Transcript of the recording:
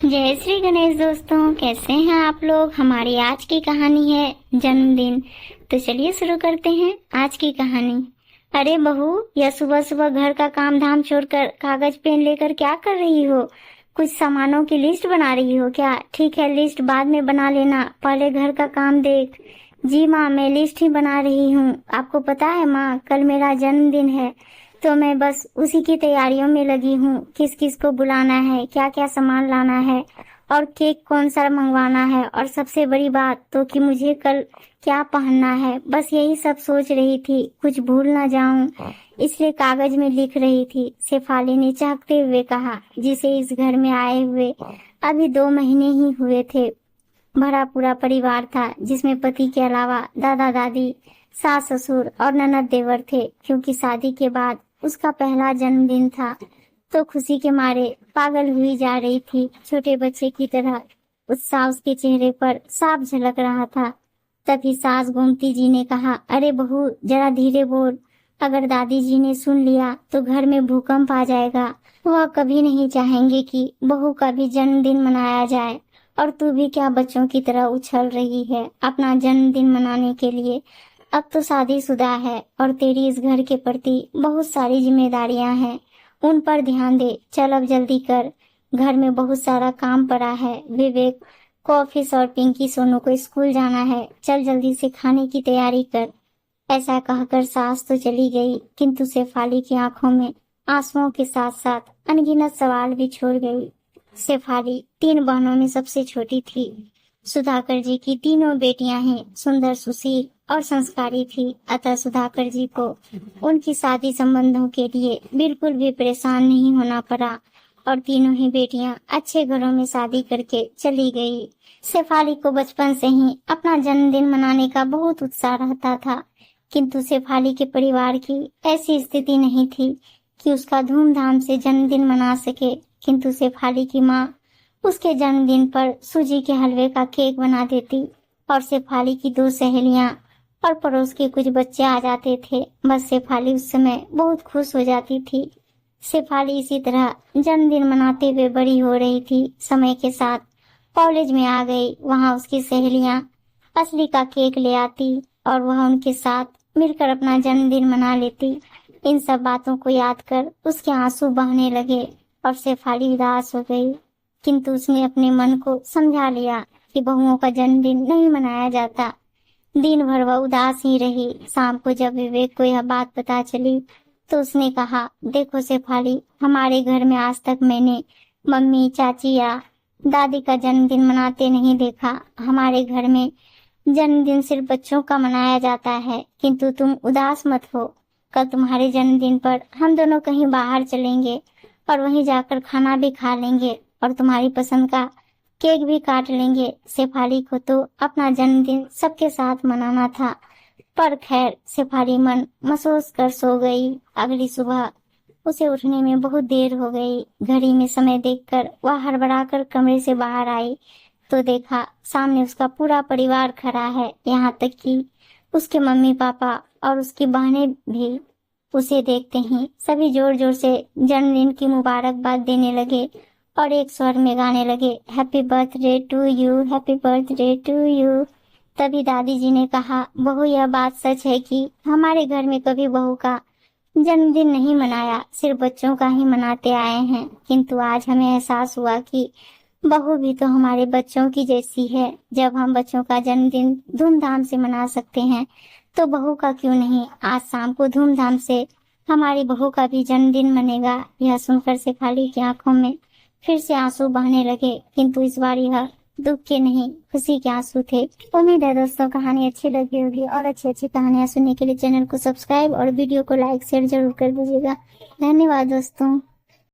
जय श्री गणेश दोस्तों, कैसे हैं आप लोग। हमारी आज की कहानी है जन्मदिन। तो चलिए शुरू करते हैं आज की कहानी। अरे बहू, यह सुबह सुबह घर का काम धाम छोड़कर कागज पेन लेकर क्या कर रही हो? कुछ सामानों की लिस्ट बना रही हो क्या? ठीक है, लिस्ट बाद में बना लेना, पहले घर का काम देख। जी माँ, मैं लिस्ट ही बना रही हूँ। आपको पता है माँ, कल मेरा जन्मदिन है, तो मैं बस उसी की तैयारियों में लगी हूँ। किस किस को बुलाना है, क्या क्या सामान लाना है और केक कौन सा मंगवाना है, और सबसे बड़ी बात तो कि मुझे कल क्या पहनना है। बस यही सब सोच रही थी, कुछ भूल ना जाऊं, इसलिए कागज में लिख रही थी। शेफाली ने चहकते हुए कहा, जिसे इस घर में आए हुए अभी 2 महीने ही हुए थे। भरा पूरा परिवार था, जिसमें पति के अलावा दादा दादी, सास ससुर और ननद देवर थे। क्योंकि शादी के बाद उसका पहला जन्मदिन था, तो खुशी के मारे पागल हुई जा रही थी। छोटे बच्चे की तरह उत्साह उसके चेहरे पर साफ झलक रहा था। तभी सास गोमती जी ने कहा, अरे बहू, जरा धीरे बोल, अगर दादी जी ने सुन लिया तो घर में भूकंप आ जाएगा। वह कभी नहीं चाहेंगे कि बहू का भी जन्मदिन मनाया जाए, और तू भी क्या बच्चों की तरह उछल रही है अपना जन्मदिन मनाने के लिए। अब तो शादीशुदा है और तेरी इस घर के प्रति बहुत सारी जिम्मेदारियां हैं, उन पर ध्यान दे। चल अब जल्दी कर, घर में बहुत सारा काम पड़ा है। विवेक को ऑफिस और पिंकी सोनू को स्कूल जाना है। चल जल्दी से खाने की तैयारी कर। ऐसा कहकर सास तो चली गई, किंतु शेफाली की आंखों में आंसुओं के साथ साथ अनगिनत सवाल भी छोड़ गई। शेफाली 3 बहनों में सबसे छोटी थी। सुधाकर जी की तीनों बेटियां हैं, सुंदर, सुशील और संस्कारी थी। अतः सुधाकर जी को उनकी शादी संबंधों के लिए बिल्कुल भी परेशान नहीं होना पड़ा, और तीनों ही बेटियां अच्छे घरों में शादी करके चली गई। शेफाली को बचपन से ही अपना जन्मदिन मनाने का बहुत उत्साह रहता था, किंतु शेफाली के परिवार की ऐसी स्थिति नहीं थी कि उसका धूमधाम से जन्मदिन मना सके। किंतु शेफाली की माँ उसके जन्मदिन पर सूजी के हलवे का केक बना देती, और शेफाली की 2 सहेलियां और पड़ोस के कुछ बच्चे आ जाते थे। बस शेफाली उस समय बहुत खुश हो जाती थी। शेफाली इसी तरह जन्मदिन मनाते हुए बड़ी हो रही थी। समय के साथ कॉलेज में आ गई। वहां उसकी सहेलियां असली का केक ले आती और वह उनके साथ मिलकर अपना जन्मदिन मना लेती। इन सब बातों को याद कर उसके आंसू बहने लगे और शेफाली उदास हो गई। किंतु उसने अपने मन को समझा लिया कि बहुओं का जन्मदिन नहीं मनाया जाता। दिन भर वह उदास ही रही। शाम को जब विवेक को यह बात पता चली तो उसने कहा, देखो शेफाली, हमारे घर में आज तक मैंने मम्मी, चाची या दादी का जन्मदिन मनाते नहीं देखा। हमारे घर में जन्मदिन सिर्फ बच्चों का मनाया जाता है। किंतु तुम उदास मत हो, कल तुम्हारे जन्मदिन पर हम दोनों कहीं बाहर चलेंगे और वहीं जाकर खाना भी खा लेंगे और तुम्हारी पसंद का केक भी काट लेंगे। शेफाली को तो अपना जन्मदिन सबके साथ मनाना था, पर खैर शेफाली मन महसूस कर सो गई। अगली सुबह उसे उठने में बहुत देर हो गई। घड़ी में समय देखकर वह हड़बड़ाकर कमरे से बाहर आई तो देखा सामने उसका पूरा परिवार खड़ा है। यहाँ तक कि उसके मम्मी पापा और उसकी बहनें भी। उसे देखते ही सभी जोर जोर से जन्मदिन की मुबारकबाद देने लगे और एक स्वर में गाने लगे, happy birthday to you, happy birthday to you. तभी दादी जी ने कहा, बहू, यह बात सच है कि हमारे घर में कभी बहू का जन्मदिन नहीं मनाया, सिर्फ बच्चों का ही मनाते आए हैं। किंतु आज हमें एहसास हुआ कि बहू भी तो हमारे बच्चों की जैसी है। जब हम बच्चों का जन्मदिन धूमधाम से मना सकते हैं तो बहू का क्यों नहीं। आज शाम को धूमधाम से हमारी बहू का भी जन्मदिन मनेगा। यह सुनकर शेफाली की आंखों में फिर से आंसू बहने लगे, किंतु इस बार यह दुख के नहीं, खुशी के आंसू थे। उम्मीद है दोस्तों कहानी अच्छी लगी होगी, और अच्छी अच्छी कहानियां सुनने के लिए चैनल को सब्सक्राइब और वीडियो को लाइक शेयर जरूर कर दीजिएगा। धन्यवाद दोस्तों।